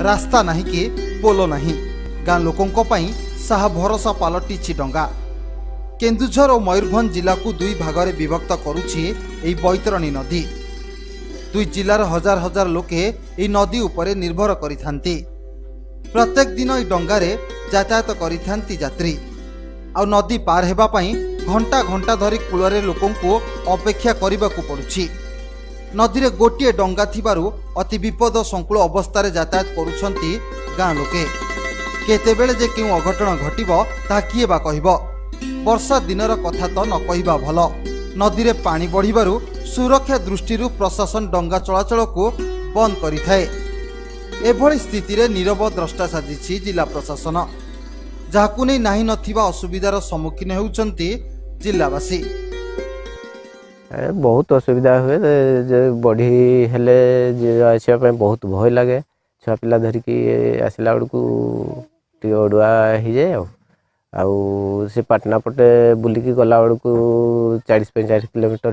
रास्ता नहीं कि पोलो नहीं। गाँ लोकों साहा भरोसा पलटिछि डंगा। केन्दुझर और मयूरभंज जिला को दुई भागरे विभक्त करुछि एई बैतरणी नदी। दुई जिलार हजार हजार लोके एई नदी उपरे निर्भर करिथांती। प्रत्येक दिन एई डंगारे यातायात करिथांती यात्री। आ नदी पार हेबा पई घंटा घंटा धरी कूलरे लोकंको अपेक्षा करबाकू पड़ुछि। नदी रे गोटिए डंगा थिबारु अति विपद संकुल अवस्था रे यातायात करुछंती गाँ लोके। केतेबेले जे केउ अघटन घटिबो ता किए बा कहिबो। वर्षा दिनर कथा तो न कहिबा भल। नदी रे पानी बढ़िबारु सुरक्षा दृष्टिरु प्रशासन डंगा चलाचल को बंद करिथाए। एभली स्थिति रे नीरव द्रष्टा साजिछि जिला प्रशासन, जहाकु नै नाही नथिबा असुविधार सम्मुखीन हेउचंती जिल्लावासी। बहुत असुविधा हुए जे बढ़ी हेले जे आसिया पे बहुत भय लागे। छुआ पिला धरिकी आसला बेलू टे अड़ुआ हो जाए। आउ से पाटना पटे बुलिकी गला बेलू 40-45 किलोमीटर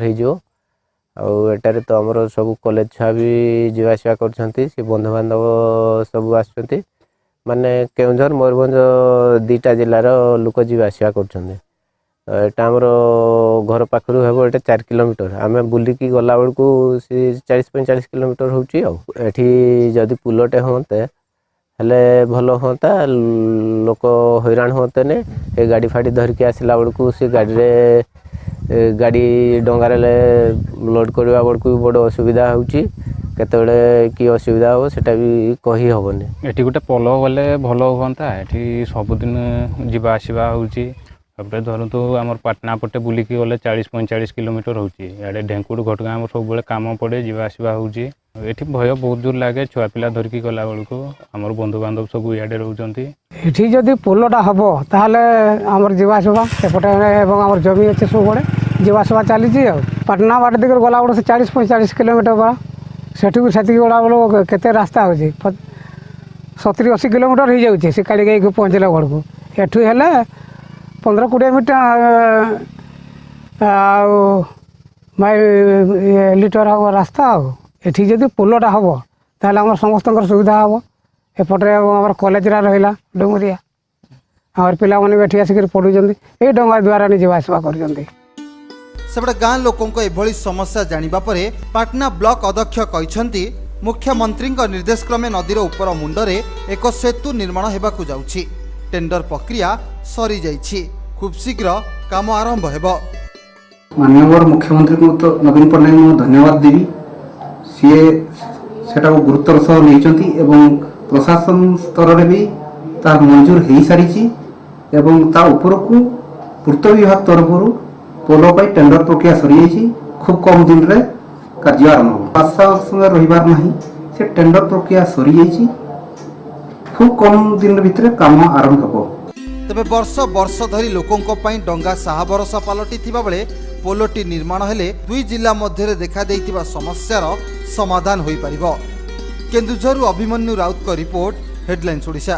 होटारे तो आमर सब कॉलेज छुआ भी जावासवा कर बंधु बांधव सब आसुँच माने केउंझर मयूरभंज दुईटा जिलार लोक जावासवा करमर घर पाखु हे 4 किलोमीटर आम बुलिकी गला बेलू से 40-45 किलोमीटर होठी जदि पुलटे होते हेले भल होता। लोक हैरान होते ने ए गाड़ी फाड़ी धरिकी आसला बेलू से गाड़ी डंगार लोड करवा बेलू बड़ असुविधा होची। केतबेले कि असुविधा हो सेटा भी कही हबनी। एठी गोटे पोलो गले भल होता। एठी सबुदिन जीवा आसवा होची। अब धरतु आम पाटना पटे बुलिकी गले 40-45 किलोमीटर होची। इे ढेंकुड़ घटगाँ आम सब कम पड़े जीवा आसवा होची। एठी भय बहुत दूर लगे छुआ पिला धरिकी गला बेलू आमर बंधु बांधव सब इे रोचंती। एठी जदि पोलोटा हम ताहले आमर जीवासवा एपटे एवं आमर जमी अच्छे सब बड़े जीवासवा चली। पाटना बाट दिगर गला बेलू से 40-45 किलोमीटर बड़ा सेठी गला बेलू केते रास्ता हो 70-80 किलोमीटर हो जाऊँगी से काड़ी गाई पहुँचला बेलू। एठू हेले 15-20 मीटर लिटर हम रास्ता। एठी जदि पोलोटा हम ताहले आमर समस्त सुविधा हम। एपटे आमर कॉलेज रहा डुंगरिया आमर पिला माने बैठी आसिक पढ़ुचंदी ए डंगा द्वारा नि जीवासवा करचंदी। सेबडे गाँ लोकों एभली समस्या जानिबा परे पाटना ब्लॉक अध्यक्ष कहिसंती मुख्यमंत्री निर्देश क्रमे नदीर उपर मुंडरे एक सेतु निर्माण हेबाकू जाउछि। टेंडर प्रक्रिया सरी जाइछि। खूब शीघ्र काम आरंभ हेबो। माननीय मुख्यमंत्री को तो नवीन पट्टनायक मु धन्यवाद देवी। सीए सेटा को गुरुत्वर सह नैचंती एवं प्रशासन स्तर रे भी तार मंजूर हो सारी एवं ता ऊपर को पूर्त विभाग तरफ पोलो पाई टेंडर प्रक्रिया सरी जाइछि। खूब कम दिन रे कार्य आरंभ 5 साल संगे रहिबार नहीं से टेंडर प्रक्रिया सरी जाइछि। खूब कम दिन भितर काम आरंभ हेबो। तबे वर्ष वर्ष धरी लोकों पाई डंगा साहा भरोसा पलटि थिबा बेले पोलोटी निर्माण हेले दुई जिला मध्य देखा देइतिबा समस्यार समाधान होई परिबो। केन्दुझरु अभिमन्यु राउत को रिपोर्ट, हेडलाइन्स ओडिशा।